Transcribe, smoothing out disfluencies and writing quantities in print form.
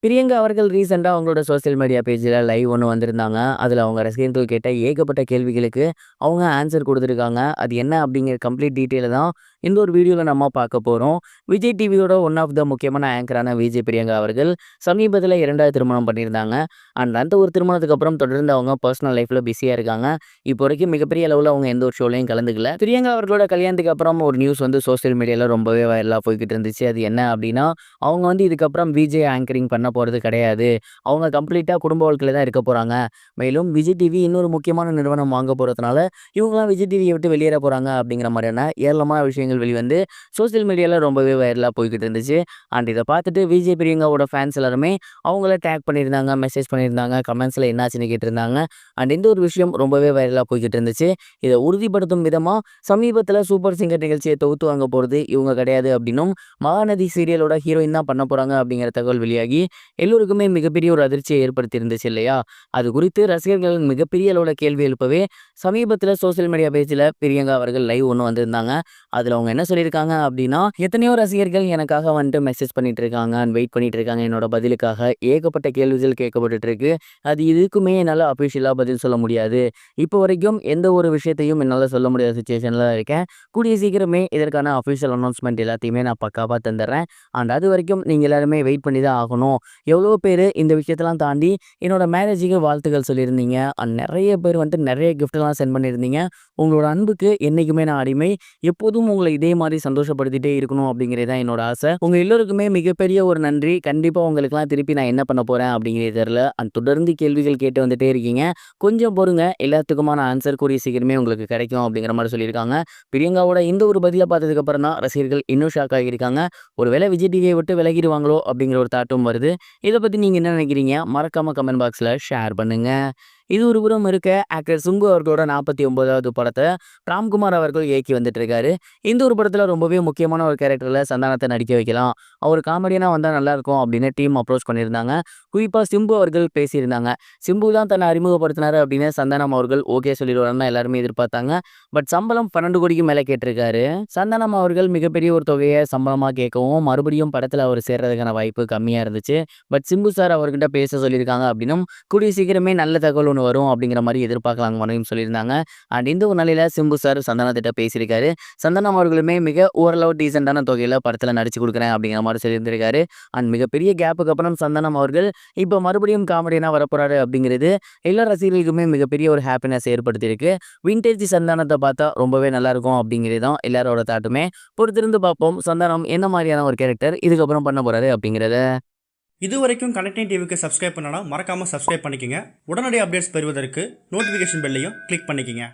பிரியங்கா அவர்கள் ரீசெண்டா அவங்களோட சோசியல் மீடியா பேஜ்ல லைவ் ஒண்ணு வந்திருந்தாங்க. அதுல அவங்க ரசிகர்கள் கேட்ட ஏகப்பட்ட கேள்விகளுக்கு அவங்க ஆன்சர் குடுத்துருக்காங்க. அது என்ன அப்படிங்கிற கம்ப்ளீட் டீட்டெயில தான் இந்த ஒரு வீடியோல நம்ம பார்க்க போறோம். விஜய் டிவியோட ஒன் ஆஃப் த முக்கியமான ஆங்கரான விஜய் பிரியங்கா அவர்கள் சமீபத்தில 2வது திருமணம் பண்ணியிருந்தாங்க. அந்த ஒரு திருமணத்துக்கு அப்புறம் தொடர்ந்து அவங்க பர்சனல் லைஃப்ல பிஸியா இருக்காங்க. இப்போ வரைக்கும் மிகப்பெரிய அளவுல அவங்க எந்த ஒரு ஷோலயும் கலந்துக்கல. பிரியங்கா அவர்களோட கல்யாணத்துக்கு அப்புறம் ஒரு நியூஸ் வந்து சோசியல் மீடியால ரொம்பவே வைரலா போய்க்கிட்டு இருந்துச்சு. அது என்ன அப்படின்னா, அவங்க வந்து இதுக்கப்புறம் விஜய் ஆங்கரிங் பண்ண போறது கிடையாது. அவங்க கம்ப்ளீட்டா குடும்ப வாழ்க்கையில தான் இருக்க போறாங்க. மேலும் விஜய் டிவி இன்னொரு முக்கியமான நிறுவனம் வாங்க போறதுனால, இவங்கலாம் விஜய் டிவிய விட்டு வெளியேற போறாங்க அப்படிங்கிற மாரியான ஏராளமான விஷயங்கள் வெளிவந்து சோசியல் மீடியால ரொம்பவே வைரலா போய்க்கிட்டு இருந்துச்சு. இத பார்த்துட்டு விஜய் பிரியங்காவோட ஃபேன்ஸ் எல்லாருமே அவங்கள டேக் பண்ணியிருந்தாங்க, மெசேஜ் பண்ணியிருந்தாங்க, கமெண்ட்ஸ்ல என்னாச்சுன்னு கேட்டிருந்தாங்க. இந்த ஒரு விஷயம் ரொம்பவே வைரலா போய்க்கிட்டு இருந்துச்சு. இத உறுதிப்படுத்தும் விதமா சமீபத்தில சூப்பர் சிங்கர் நிகழ்ச்சிய தொகுத்து வாங்க போறது இவங்க கிடையாது அப்படின்னும், மகாநதி சீரியலோட ஹீரோயின் தான் பண்ண போறாங்க அப்படிங்கிற தகவல் வெளியாகி எல்லோருக்குமே மிகப்பெரிய ஒரு அதிர்ச்சியை ஏற்படுத்தி இருந்துச்சு இல்லையா? அது குறித்து ரசிகர்கள் மிகப்பெரிய அளவுல கேள்வி எழுப்பவே, சமீபத்தில சோசியல் மீடியா பேஜ்ல பிரியங்கா அவர்கள் லைவ் ஒண்ணு வந்திருந்தாங்க. அதுல அவங்க என்ன சொல்லியிருக்காங்க அப்படின்னா, எத்தனையோ ரசிகர்கள் எனக்காக வந்துட்டு மெசேஜ் பண்ணிட்டு இருக்காங்க, வெயிட் பண்ணிட்டு இருக்காங்க என்னோட பதிலுக்காக. ஏகப்பட்ட கேள்விகள் கேட்கப்பட்டுட்டு இருக்கு. அது எதுக்குமே என்னால அஃபிஷியலா பதில் சொல்ல முடியாது. இப்போ வரைக்கும் எந்த ஒரு விஷயத்தையும் என்னால சொல்ல முடியாத சிச்சுவேஷன்ல தான் இருக்கேன். கூடிய சீக்கிரமே இதற்கான அஃபிஷியல் அனௌன்ஸ்மென்ட் எல்லாத்தையுமே நான் பக்காவா தந்துடுறேன். அது வரைக்கும் நீங்க எல்லாருமே வெயிட் பண்ணி தான் ஆகணும். எவ்வளோ பேரு இந்த விஷயத்தெல்லாம் தாண்டி என்னோட மேரேஜுக்கு வாழ்த்துக்கள் சொல்லியிருந்தீங்க. நெறைய பேர் வந்துட்டு நெறைய கிஃப்ட்லாம் சென்ட் பண்ணியிருந்தீங்க. உங்களோட அன்புக்கு என்னைக்குமே நான் அடிமை. எப்போதும் உங்கள இதே மாரி சந்தோஷப்படுத்திட்டே இருக்கணும் அப்படிங்கிறது தான் என்னோட ஆசை. உங்க எல்லோருக்குமே மிகப்பெரிய ஒரு நன்றி. கண்டிப்பா உங்களுக்கெல்லாம் திருப்பி நான் என்ன பண்ண போறேன் அப்படிங்கிறது தெரியல. தொடர்ந்து கேள்விகள் கேட்டு வந்துட்டே இருக்கீங்க. கொஞ்சம் பொறுங்க. எல்லாத்துக்குமான ஆன்சர் கூடிய சீக்கிரமே உங்களுக்கு கிடைக்கும் அப்படிங்கிற மாரி சொல்லியிருக்காங்க. பிரியங்காவோட இந்த ஒரு பதில பார்த்ததுக்கு அப்புறம் தான் ரசிகர்கள் இன்னும் ஷாக் ஆகியிருக்காங்க. ஒருவேளை விஜய் டிவியை விட்டு விலகிருவாங்களோ அப்படிங்கிற ஒரு தாட்டும் வருது. இத பத்தி நீங்க என்ன நினைக்கிறீங்க? மறக்காம கமெண்ட் பாக்ஸ்ல ஷேர் பண்ணுங்க. இது ஒரு புறம் இருக்க, ஆக்டர் சிம்பு அவர்களோட 49வது படத்த ராம்குமார் அவர்கள் இயக்கி வந்துட்டு இருக்காரு. இந்த ஒரு படத்துல ரொம்பவே முக்கியமான ஒரு கேரக்டர்ல சந்தானத்த நடிக்க வைக்கலாம். அவர் காமெடியனா வந்தா நல்லாயிருக்கும் அப்படின்னு டீம் அப்ரோச் பண்ணியிருந்தாங்க. குறிப்பா சிம்பு அவர்கள் பேசியிருந்தாங்க. சிம்பு தான் தன்னை அறிமுகப்படுத்தினாரு அப்படின்னு சந்தானம் அவர்கள் ஓகே சொல்லிடுவாருன்னு தான் எல்லாருமே எதிர்பார்த்தாங்க. பட் சம்பளம் 12 கோடிக்கு மேல கேட்டிருக்காரு. சந்தானம் அவர்கள் மிகப்பெரிய ஒரு தொகையை சம்பளமா கேட்கவும், மறுபடியும் படத்துல அவர் சேர்றதுக்கான வாய்ப்பு கம்மியா இருந்துச்சு. பட் சிம்பு சார் அவர்கிட்ட பேச சொல்லியிருக்காங்க அப்படின்னும், கூடிய சீக்கிரமே நல்ல தகவல் ஒண்ணு வரும் அப்படிங்கிற மாரி எதிர்பார்க்கலாங்க மனைவியும் சொல்லியிருந்தாங்க. இந்த ஒரு நிலையில சிம்பு சார் சந்தானத்திட்ட பேசியிருக்காரு. சந்தானம் அவர்களுமே மிக ஓரளவு டீசென்ட்டான தொகையில படத்துல நடிச்சு குடுக்குறேன் அப்படிங்கிற மாரி சொல்லியிருந்திருக்காரு. மிகப்பெரிய கேப்புக்கு அப்புறம் சந்தானம் அவர்கள் இப்ப மறுபடியும் காமெடியனா வரப்போறாரு அப்படிங்கிறது எல்லா ரசிகர்களுக்குமே மிகப்பெரிய ஒரு ஹாப்பினஸ் ஏற்படுத்தியிருக்கு. வின்டேஜ் சந்தானத்த பார்த்தா ரொம்பவே நல்லாயிருக்கும் அப்படிங்கிறது தான் எல்லாரோட தாட்டுமே. பொறுத்திருந்து பார்ப்போம் சந்தானம் என்ன மாரியான ஒரு கேரக்டர் இதுக்கப்புறம் பண்ண போறாரு அப்படிங்கிறத. இதுவரைக்கும் கனெக்டிங் டிவிக்கு சப்ஸ்கிரைப் பண்ணனா மறக்காமல் சப்ஸ்கிரைப் பண்ணிக்கங்க. உடனடி அப்டேட்ஸ் பெறுவதற்கு நோட்டிஃபிகேஷன் பெல்லையும் கிளிக் பண்ணிக்கங்க.